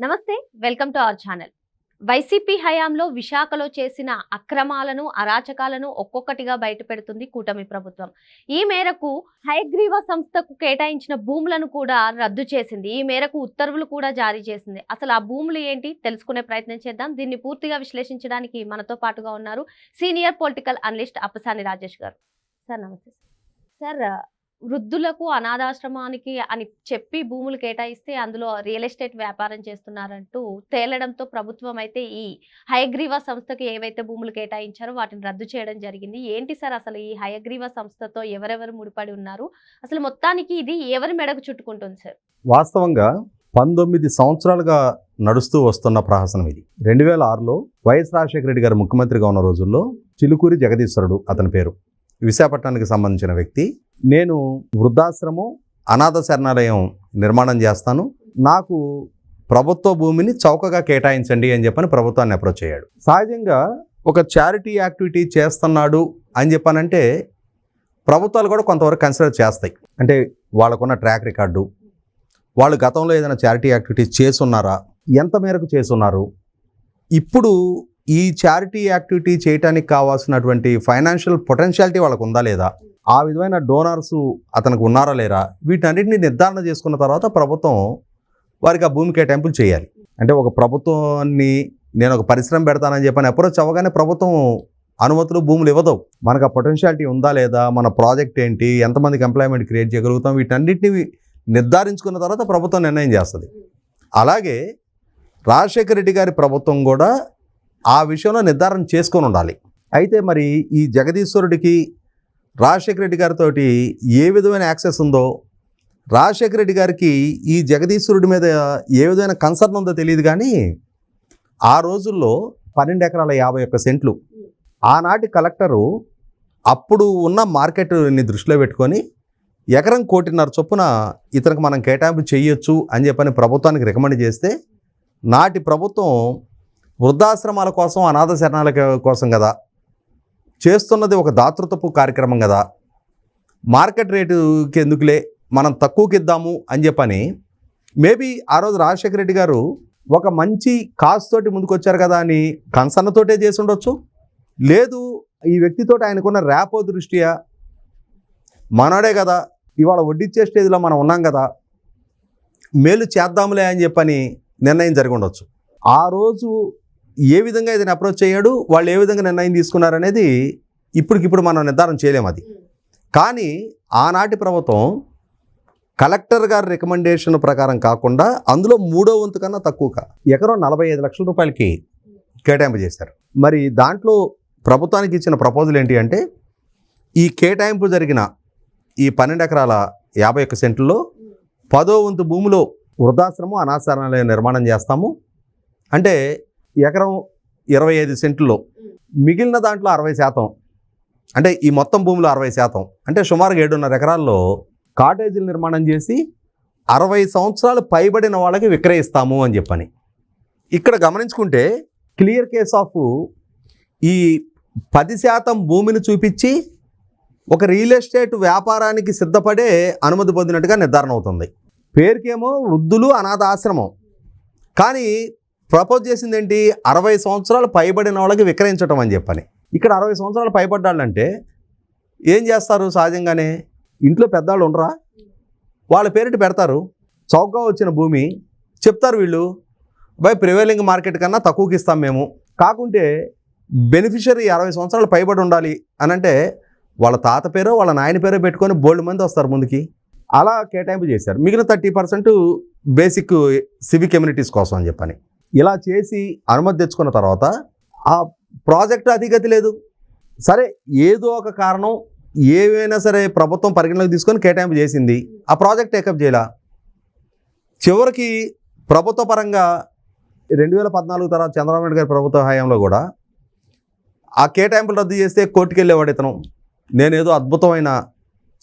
నమస్తే, welcome to our channel. YCP హయాంలో విశాఖలో చేసిన అక్రమాలను, అరాచకాలను ఒక్కొక్కటిగా బయటపెడుతుంది కూటమి ప్రభుత్వం. ఈ మేరకు హయగ్రీవ సంస్థకు కేటాయించిన భూములను కూడా రద్దు చేసింది. ఈ మేరకు ఉత్తర్వులు కూడా జారీ చేసింది. అసలు ఆ భూములు ఏంటి తెలుసుకునే ప్రయత్నం చేద్దాం. దీన్ని పూర్తిగా విశ్లేషించడానికి మనతో పాటుగా ఉన్నారు senior political analyst Appasani Rajesh గారు. సార్ నమస్తే. సార్, వృద్ధులకు అనాథాశ్రమానికి అని చెప్పి భూములు కేటాయిస్తే అందులో రియల్ ఎస్టేట్ వ్యాపారం చేస్తున్నారంటూ తేలడంతో ప్రభుత్వం అయితే ఈ హయగ్రీవ సంస్థకు ఏవైతే భూములు కేటాయించారో వాటిని రద్దు చేయడం జరిగింది. ఏంటి సార్ అసలు ఈ హయగ్రీవ సంస్థతో ఎవరెవరు ముడిపడి ఉన్నారు? అసలు మొత్తానికి ఇది ఎవరి మెడకు చుట్టుకుంటుంది సార్? వాస్తవంగా 19 సంవత్సరాలుగా నడుస్తూ వస్తున్న ప్రహసనం ఇది. 2006లో వైఎస్ రాజశేఖర రెడ్డి గారు ముఖ్యమంత్రిగా ఉన్న రోజుల్లో చిలుకూరి జగదీశ్వరుడు అతని పేరు, విశాఖపట్నానికి సంబంధించిన వ్యక్తి, నేను వృద్ధాశ్రమం, అనాథ శరణాలయం నిర్మాణం చేస్తాను, నాకు ప్రభుత్వ భూమిని చౌకగా కేటాయించండి అని చెప్పని ప్రభుత్వాన్ని అప్రోచ్ అయ్యాడు. సహజంగా ఒక చారిటీ యాక్టివిటీ చేస్తున్నాడు అని చెప్పానంటే ప్రభుత్వాలు కూడా కొంతవరకు కన్సిడర్ చేస్తాయి. అంటే వాళ్ళకున్న ట్రాక్ రికార్డు, వాళ్ళు గతంలో ఏదైనా చారిటీ యాక్టివిటీస్ చేస్తున్నారా, ఎంత మేరకు చేస్తున్నారు, ఇప్పుడు ఈ చారిటీ యాక్టివిటీ చేయడానికి కావాల్సినటువంటి ఫైనాన్షియల్ పొటెన్షియాలిటీ వాళ్ళకు ఉందా లేదా, ఆ విధమైన డోనర్స్ అతనికి ఉన్నారా లేరా, వీటన్నిటిని నిర్ధారణ చేసుకున్న తర్వాత ప్రభుత్వం వారికి ఆ భూమి కేటాయింపులు చేయాలి. అంటే ఒక ప్రభుత్వాన్ని నేను ఒక పరిశ్రమ పెడతానని చెప్పని అప్రోచ్ అవ్వగానే ప్రభుత్వం అనుమతులు, భూములు ఇవ్వదు. మనకు ఆ పొటెన్షియాలిటీ ఉందా లేదా, మన ప్రాజెక్ట్ ఏంటి, ఎంతమందికి ఎంప్లాయ్మెంట్ క్రియేట్ చేయగలుగుతాం, వీటన్నిటిని నిర్ధారించుకున్న తర్వాత ప్రభుత్వం నిర్ణయం చేస్తుంది. అలాగే రాజశేఖర రెడ్డి గారి ప్రభుత్వం కూడా ఆ విషయంలో నిర్ధారణ చేసుకొని ఉండాలి. అయితే మరి ఈ జగదీశ్వరుడికి రాజశేఖర రెడ్డి గారితో ఏ విధమైన యాక్సెస్ ఉందో, రాజశేఖర రెడ్డి గారికి ఈ జగదీశ్వరుడి మీద ఏ విధమైన కన్సర్న్ ఉందో తెలియదు. కానీ ఆ రోజుల్లో 12 ఎకరాల 51 సెంట్లు ఆనాటి కలెక్టరు అప్పుడు ఉన్న మార్కెట్ని దృష్టిలో పెట్టుకొని ఎకరం 1.5 కోటి చొప్పున ఇతనికి మనం కేటాయింపు చేయొచ్చు అని చెప్పని ప్రభుత్వానికి రికమెండ్ చేస్తే, నాటి ప్రభుత్వం వృద్ధాశ్రమాల కోసం, అనాథ శరణాలయ కోసం కదా చేస్తున్నది, ఒక దాతృత్వపు కార్యక్రమం కదా, మార్కెట్ రేటుకి ఎందుకులే మనం తక్కువకి ఇద్దాము అని చెప్పని మేబీ ఆ రోజు రాజశేఖర రెడ్డి గారు ఒక మంచి కాజ్ తోటి ముందుకు వచ్చారు కదా అని కన్సర్న్తోటే చేసి ఉండొచ్చు. లేదు, ఈ వ్యక్తితో ఆయనకున్న ర్యాపో దృష్ట్యా మనోడే కదా, ఇవాళ వడ్డిచ్చే స్టేజ్లో మనం ఉన్నాం కదా, మేలు చేద్దాంలే అని చెప్పని నిర్ణయం జరిగి ఉండొచ్చు. ఆ రోజు ఏ విధంగా ఇతను అప్రోచ్ అయ్యాడు, వాళ్ళు ఏ విధంగా నిర్ణయం తీసుకున్నారనేది ఇప్పటికిప్పుడు మనం నిర్ధారణ చేయలేము. అది కానీ ఆనాటి ప్రభుత్వం కలెక్టర్ గారి రికమెండేషన్ ప్రకారం కాకుండా అందులో 3వ వంతు కన్నా తక్కువగా ఎకరం 45 లక్షల రూపాయలకి కేటాయింపు చేశారు. మరి దాంట్లో ప్రభుత్వానికి ఇచ్చిన ప్రపోజల్ ఏంటి అంటే, ఈ కేటాయింపు జరిగిన ఈ 12 ఎకరాల 51 సెంట్లలో 10వ వంతు భూమిలో వృద్ధాశ్రమం, అనాథాశ్రమాలయం నిర్మాణం చేస్తాము. అంటే ఎకరం 25 సెంట్లలో మిగిలిన దాంట్లో 60%, అంటే ఈ మొత్తం భూమిలో 60%, అంటే సుమారుగా 7.5 ఎకరాల్లో కాటేజీలు నిర్మాణం చేసి 60 సంవత్సరాలు పైబడిన వాళ్ళకి విక్రయిస్తాము అని చెప్పని. ఇక్కడ గమనించుకుంటే క్లియర్ కేస్ ఆఫ్ ఈ 10% భూమిని చూపించి ఒక రియల్ ఎస్టేట్ వ్యాపారానికి సిద్ధపడే అనుమతి పొందినట్టుగా నిర్ధారణ అవుతుంది. పేరుకేమో వృద్ధులు అనాథ ఆశ్రమం, కానీ ప్రపోజ్ చేసింది ఏంటి, 60 సంవత్సరాలు పైబడిన వాళ్ళకి విక్రయించడం అని చెప్పని. ఇక్కడ 60 సంవత్సరాలు పైబడ్డాళ్ళంటే ఏం చేస్తారు? సహజంగానే ఇంట్లో పెద్దవాళ్ళు ఉండరా, వాళ్ళ పేరిట పెడతారు. చౌకగా వచ్చిన భూమి చెప్తారు వీళ్ళు, బై ప్రివైలింగ్ మార్కెట్ కన్నా తక్కువకి ఇస్తాం మేము, కాకుంటే బెనిఫిషరీ 60 సంవత్సరాలు పైబడి ఉండాలి అని అంటే వాళ్ళ తాత పేరో వాళ్ళ నాయన పేరో పెట్టుకొని బోల్డ్ మంది వస్తారు ముందుకి. అలా కేటాయింపు చేశారు. మిగిలిన 30% బేసిక్ సివిక్ ఎమ్యూనిటీస్ కోసం అని చెప్పని. ఇలా చేసి అనుమతి తెచ్చుకున్న తర్వాత ఆ ప్రాజెక్టు అధిగతి లేదు. సరే, ఏదో ఒక కారణం ఏవైనా సరే ప్రభుత్వం పరిగణలోకి తీసుకొని కేటాయింపు చేసింది, ఆ ప్రాజెక్ట్ టేకప్ చేయాల. చివరికి ప్రభుత్వ పరంగా 2014 తర్వాత చంద్రబాబు నాయుడు గారి ప్రభుత్వ హయాంలో కూడా ఆ కేటాయింపులు రద్దు చేస్తే కోర్టుకు వెళ్ళేవాడు ఇతను. నేనేదో అద్భుతమైన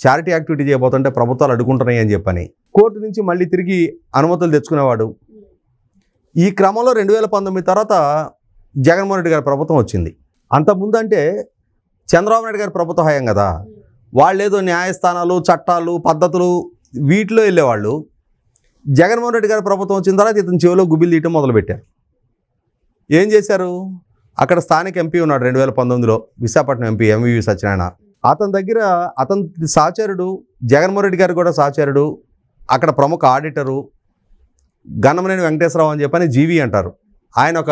చారిటీ యాక్టివిటీ చేయబోతుంటే ప్రభుత్వాలు అడ్డుకుంటున్నాయి అని చెప్పని కోర్టు నుంచి మళ్ళీ తిరిగి అనుమతులు తెచ్చుకునేవాడు. ఈ క్రమంలో 2019 తర్వాత జగన్మోహన్ రెడ్డి గారి ప్రభుత్వం వచ్చింది. అంతకుముందు అంటే చంద్రబాబు నాయుడు గారి ప్రభుత్వ హయం కదా, వాళ్ళు ఏదో న్యాయస్థానాలు, చట్టాలు, పద్ధతులు వీటిలో వెళ్ళేవాళ్ళు. జగన్మోహన్ రెడ్డి గారి ప్రభుత్వం వచ్చిన తర్వాత ఇతని చెవిలో గుబిలు తీయటం మొదలుపెట్టారు. ఏం చేశారు, అక్కడ స్థానిక ఎంపీ ఉన్నాడు 2019లో విశాఖపట్నం ఎంపీ ఎంవివి సత్యనారాయణ. అతని దగ్గర అతని సహచరుడు జగన్మోహన్ రెడ్డి గారు కూడా సహచరుడు, అక్కడ ప్రముఖ ఆడిటరు గన్నమనేని వెంకటేశ్వరరావు అని చెప్పని జీవి అంటారు. ఆయన ఒక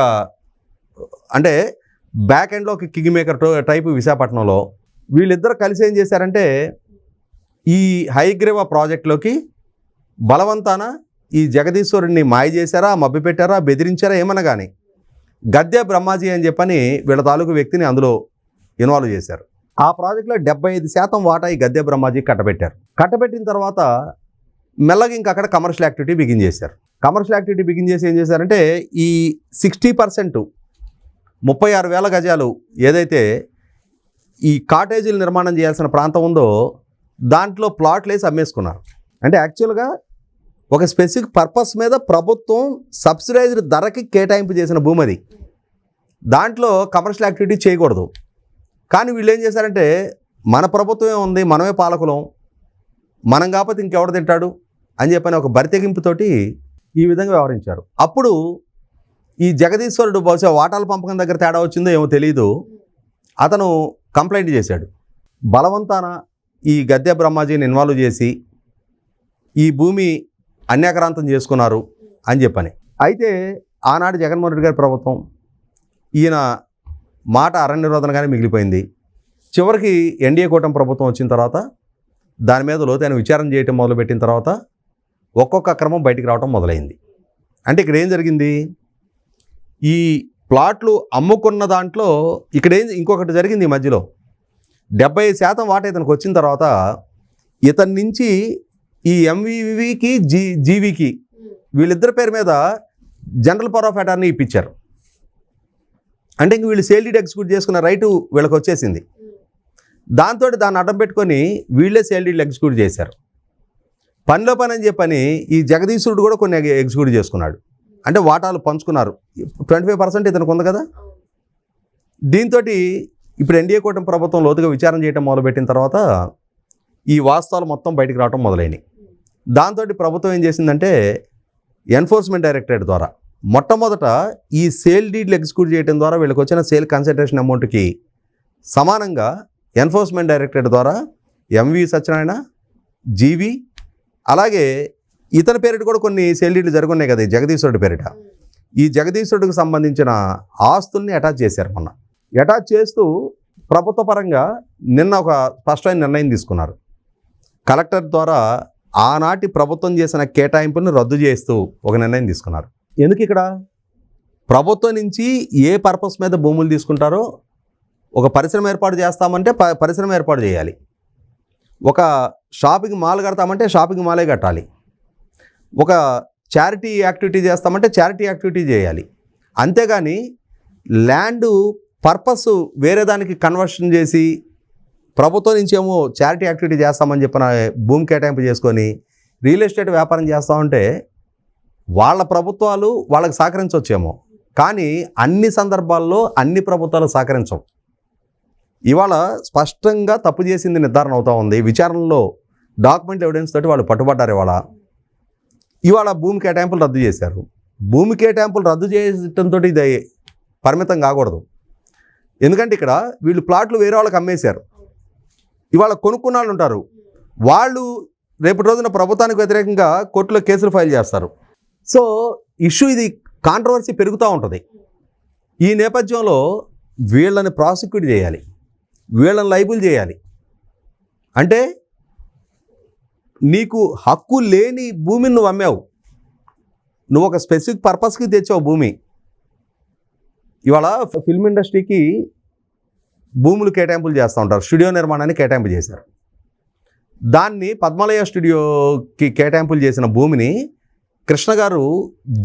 అంటే బ్యాక్ ఎండ్లో ఒక కింగ్ మేకర్ టైపు విశాఖపట్నంలో. వీళ్ళిద్దరు కలిసి ఏం చేశారంటే ఈ హైగ్రీవా ప్రాజెక్టులోకి బలవంతాన ఈ జగదీశ్వరుడిని మాయ చేశారా, మభ్యపెట్టారా, బెదిరించారా ఏమన్నా కానీ గద్దె బ్రహ్మాజీ అని చెప్పని వీళ్ళ తాలూకు వ్యక్తిని అందులో ఇన్వాల్వ్ చేశారు. ఆ ప్రాజెక్టులో 75% వాటా ఈ గద్దె బ్రహ్మాజీ కట్టబెట్టారు. కట్టబెట్టిన తర్వాత మెల్లగా ఇంకా అక్కడ కమర్షియల్ యాక్టివిటీ బిగిన్ చేశారు. కమర్షియల్ యాక్టివిటీ బిగిన్ చేసి ఏం చేశారంటే ఈ 60% 36,000 గజాలు ఏదైతే ఈ కాటేజీలు నిర్మాణం చేయాల్సిన ప్రాంతం ఉందో దాంట్లో ప్లాట్లు వేసి అమ్మేసుకున్నారు. అంటే యాక్చువల్గా ఒక స్పెసిఫిక్ పర్పస్ మీద ప్రభుత్వం సబ్సిడైజ్డ్ ధరకి కేటాయింపు చేసిన భూమి అది. దాంట్లో కమర్షియల్ యాక్టివిటీ చేయకూడదు. కానీ వీళ్ళు ఏం చేశారంటే మన ప్రభుత్వమే ఉంది, మనమే పాలకులం, మనం కాకపోతే ఇంకెవడు తింటాడు అని చెప్పని ఒక బరితెగింపుతోటి ఈ విధంగా వ్యవహరించారు. అప్పుడు ఈ జగదీశ్వరుడు బహుశా వాటాల పంపకం దగ్గర తేడా వచ్చిందో ఏమో తెలియదు, అతను కంప్లైంట్ చేశాడు. బలవంతాన ఈ గద్దె బ్రహ్మాజీని ఇన్వాల్వ్ చేసి ఈ భూమి అన్యాక్రాంతం చేసుకున్నారు అని చెప్పని. అయితే ఆనాడు జగన్మోహన్ రెడ్డి గారి ప్రభుత్వం ఈయన మాట అరణ్య నిరోధనగానే మిగిలిపోయింది. చివరికి ఎన్డీఏ కూటమి ప్రభుత్వం వచ్చిన తర్వాత దాని మీద లోతైన విచారణ చేయటం మొదలుపెట్టిన తర్వాత ఒక్కొక్క అక్రమం బయటికి రావడం మొదలైంది. అంటే ఇక్కడ ఏం జరిగింది, ఈ ప్లాట్లు అమ్ముకున్న దాంట్లో ఇక్కడ ఇంకొకటి జరిగింది. ఈ మధ్యలో 70% వాటా ఇతనికి వచ్చిన తర్వాత ఇతని నుంచి ఈ ఎంవివికి జీవికి వీళ్ళిద్దరి పేరు మీద జనరల్ పవర్ ఆఫ్ అటార్నీ ఇప్పించారు. అంటే ఇంక వీళ్ళు సేల్ డీడ్ ఎగ్జిక్యూట్ చేసుకున్న రైటు వీళ్ళకి వచ్చేసింది. దాంతో దాన్ని అడ్డం పెట్టుకొని వీళ్ళే సేల్ డీడ్ ఎగ్జిక్యూట్ చేశారు. పనిలో పని అని చెప్పని ఈ జగదీశ్వరుడు కూడా కొన్ని ఎగ్జిక్యూట్ చేసుకున్నాడు. అంటే వాటాలు పంచుకున్నారు. 25% ఇతనికి ఉంది కదా. దీంతో ఇప్పుడు ఎన్డీఏ కూటమి ప్రభుత్వం లోతుగా విచారణ చేయడం మొదలుపెట్టిన తర్వాత ఈ వాస్తవాలు మొత్తం బయటికి రావడం మొదలైనవి. దాంతో ప్రభుత్వం ఏం చేసిందంటే ఎన్ఫోర్స్మెంట్ డైరెక్టరేట్ ద్వారా మొట్టమొదట ఈ సేల్ డీడ్లు ఎగ్జిక్యూట్ చేయడం ద్వారా వీళ్ళకి వచ్చిన సేల్ కన్సిడరేషన్ అమౌంట్కి సమానంగా ఎన్ఫోర్స్మెంట్ డైరెక్టరేట్ ద్వారా ఎంవి సత్యనారాయణ, జీవి, అలాగే ఇతని పేరిట కూడా కొన్ని సేల్ డీడ్లు జరుగున్నాయి కదా ఈ జగదీశ్వరుడి పేరిట. ఈ జగదీశ్వరుడికి సంబంధించిన ఆస్తుల్ని అటాచ్ చేశారు. మొన్న అటాచ్ చేస్తూ ప్రభుత్వ పరంగా నిన్న ఒక స్పష్టమైన నిర్ణయం తీసుకున్నారు. కలెక్టర్ ద్వారా ఆనాటి ప్రభుత్వం చేసిన కేటాయింపుని రద్దు చేస్తూ ఒక నిర్ణయం తీసుకున్నారు. ఎందుకు ఇక్కడ ప్రభుత్వం నుంచి ఏ పర్పస్ మీద భూములు తీసుకుంటారో ఒక పరిశ్రమ ఏర్పాటు చేస్తామంటే పరిశ్రమ ఏర్పాటు చేయాలి. ఒక షాపింగ్ మాల్ కడతామంటే షాపింగ్ మాలే కట్టాలి. ఒక చారిటీ యాక్టివిటీ చేస్తామంటే చారిటీ యాక్టివిటీ చేయాలి. అంతేగాని ల్యాండ్ పర్పస్ వేరే దానికి కన్వర్షన్ చేసి ప్రభుత్వం నుంచి ఏమో చారిటీ యాక్టివిటీ చేస్తామని చెప్పిన భూమి కేటాయింపు చేసుకొని రియల్ ఎస్టేట్ వ్యాపారం చేస్తామంటే వాళ్ళ ప్రభుత్వాలు వాళ్ళకి సహకరించవచ్చేమో, కానీ అన్ని సందర్భాల్లో అన్ని ప్రభుత్వాలు సహకరించవు. ఇవాళ స్పష్టంగా తప్పు చేసింది నిర్ధారణ అవుతూ ఉంది. విచారణలో డాక్యుమెంట్ ఎవిడెన్స్ తోటి వాళ్ళు పట్టుబడ్డారు. ఇవాళ భూమి కేటాయింపులు రద్దు చేశారు. భూమి కేటాయింపులు రద్దు చేయడంతో ఇది పరిమితం కాకూడదు. ఎందుకంటే ఇక్కడ వీళ్ళు ప్లాట్లు వేరే వాళ్ళకి అమ్మేశారు. ఇవాళ కొనుక్కున్న వాళ్ళు ఉంటారు, వాళ్ళు రేపటి రోజున ప్రభుత్వానికి వ్యతిరేకంగా కోర్టులో కేసులు ఫైల్ చేస్తారు. సో ఇష్యూ ఇది కాంట్రవర్సీ పెరుగుతూ ఉంటుంది. ఈ నేపథ్యంలో వీళ్ళని ప్రాసిక్యూట్ చేయాలి, వీళ్ళని లైబుల్ చేయాలి. అంటే నీకు హక్కు లేని భూమిని నువ్వు అమ్మావు, నువ్వు ఒక స్పెసిఫిక్ పర్పస్కి తెచ్చావు భూమి. ఇవాళ ఫిల్మ్ ఇండస్ట్రీకి భూములు కేటాయింపులు చేస్తూ ఉంటారు. స్టూడియో నిర్మాణాన్ని కేటాయింపు చేశారు. దాన్ని పద్మాలయ స్టూడియోకి కేటాయింపులు చేసిన భూమిని కృష్ణ గారు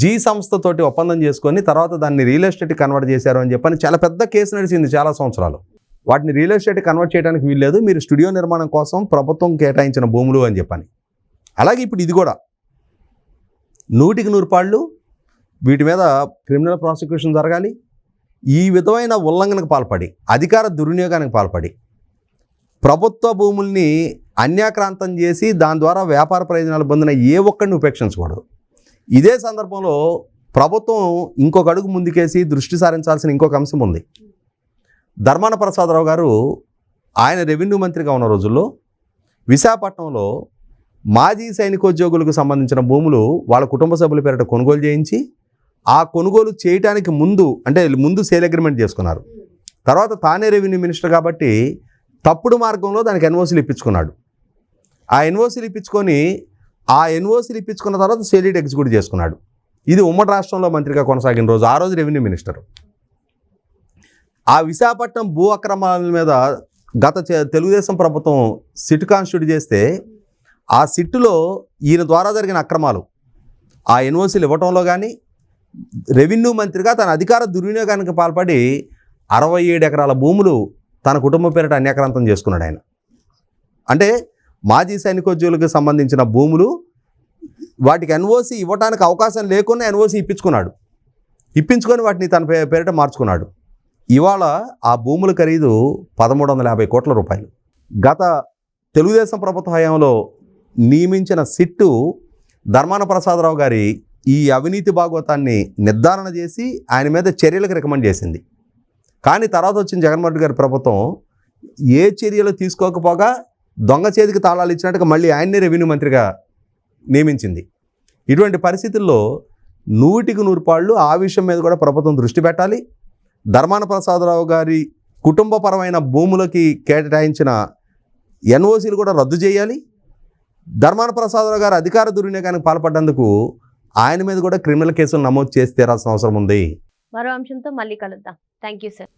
జీ సంస్థతోటి ఒప్పందం చేసుకొని తర్వాత దాన్ని రియల్ ఎస్టేట్ కన్వర్ట్ చేశారు అని చెప్పని చాలా పెద్ద కేసు నడిచింది చాలా సంవత్సరాలు. వాటిని రియల్ ఎస్టేట్ కన్వర్ట్ చేయడానికి వీల్లేదు, మీరు స్టూడియో నిర్మాణం కోసం ప్రభుత్వం కేటాయించిన భూములు అని చెప్పని. అలాగే ఇప్పుడు ఇది కూడా 100కి 100 పాళ్ళు వీటి మీద క్రిమినల్ ప్రాసిక్యూషన్ జరగాలి. ఈ విధమైన ఉల్లంఘనకు పాల్పడి అధికార దుర్వినియోగానికి పాల్పడి ప్రభుత్వ భూముల్ని అన్యాక్రాంతం చేసి దాని ద్వారా వ్యాపార ప్రయోజనాలు పొందిన ఏ ఒక్కడిని ఉపేక్షించకూడదు. ఇదే సందర్భంలో ప్రభుత్వం ఇంకొక అడుగు ముందుకేసి దృష్టి సారించాల్సిన ఇంకొక అంశం ఉంది. ధర్మాన ప్రసాదరావు గారు ఆయన రెవెన్యూ మంత్రిగా ఉన్న రోజుల్లో విశాఖపట్నంలో మాజీ సైనికోద్యోగులకు సంబంధించిన భూములు వాళ్ళ కుటుంబ సభ్యుల పేరిట కొనుగోలు చేయించి ఆ కొనుగోలు చేయడానికి ముందు సేల్ అగ్రిమెంట్ చేసుకున్నారు. తర్వాత తానే రెవెన్యూ మినిస్టర్ కాబట్టి తప్పుడు మార్గంలో దానికి ఎన్ఓసీలు ఇప్పించుకున్నాడు. ఆ ఎన్ఓసీలు ఇప్పించుకున్న తర్వాత సేల్ డీడ్ ఎగ్జిక్యూట్ చేసుకున్నాడు. ఇది ఉమ్మడి రాష్ట్రంలో మంత్రిగా కొనసాగిన రోజు, ఆ రోజు రెవెన్యూ మినిస్టర్. ఆ విశాఖపట్నం భూ అక్రమాల మీద తెలుగుదేశం ప్రభుత్వం సిట్ కాన్స్టిట్యూట్ చేస్తే ఆ సిట్టులో ఈయన ద్వారా జరిగిన అక్రమాలు, ఆ ఎన్ఓసీలు ఇవ్వటంలో కానీ రెవెన్యూ మంత్రిగా తన అధికార దుర్వినియోగానికి పాల్పడి 67 ఎకరాల భూములు తన కుటుంబ పేరిట అన్యాక్రాంతం చేసుకున్నాడు ఆయన. అంటే మాజీ సైనికోద్యోగులకు సంబంధించిన భూములు వాటికి ఎన్ఓసీ ఇవ్వడానికి అవకాశం లేకుండా ఎన్ఓసీ ఇప్పించుకొని వాటిని తన పేరిట మార్చుకున్నాడు. ఇవాళ ఆ భూముల ఖరీదు 1350 కోట్ల రూపాయలు. గత తెలుగుదేశం ప్రభుత్వ హయాంలో నియమించిన సిట్టు ధర్మాన ప్రసాదరావు గారి ఈ అవినీతి భాగవతాన్ని నిర్ధారణ చేసి ఆయన మీద చర్యలకు రికమెండ్ చేసింది. కానీ తర్వాత వచ్చిన జగన్మోహన్ రెడ్డి గారి ప్రభుత్వం ఏ చర్యలు తీసుకోకపోగా దొంగ చేతికి తాళాలు ఇచ్చినట్టుగా మళ్ళీ ఆయన్నే రెవెన్యూ మంత్రిగా నియమించింది. ఇటువంటి పరిస్థితుల్లో 100% ఆ విషయం మీద కూడా ప్రభుత్వం దృష్టి పెట్టాలి. ధర్మాన ప్రసాదరావు గారి కుటుంబపరమైన భూములకి కేటాయించిన ఎన్ఓసీలు కూడా రద్దు చేయాలి. ధర్మాన ప్రసాదరావు గారు అధికార దుర్వినియోగానికి పాల్పడ్డందుకు ఆయన మీద కూడా క్రిమినల్ కేసులు నమోదు చేసి తీరాల్సిన అవసరం ఉంది. మరో అంశంతో మళ్ళీ కలుద్దాం. Thank you sir.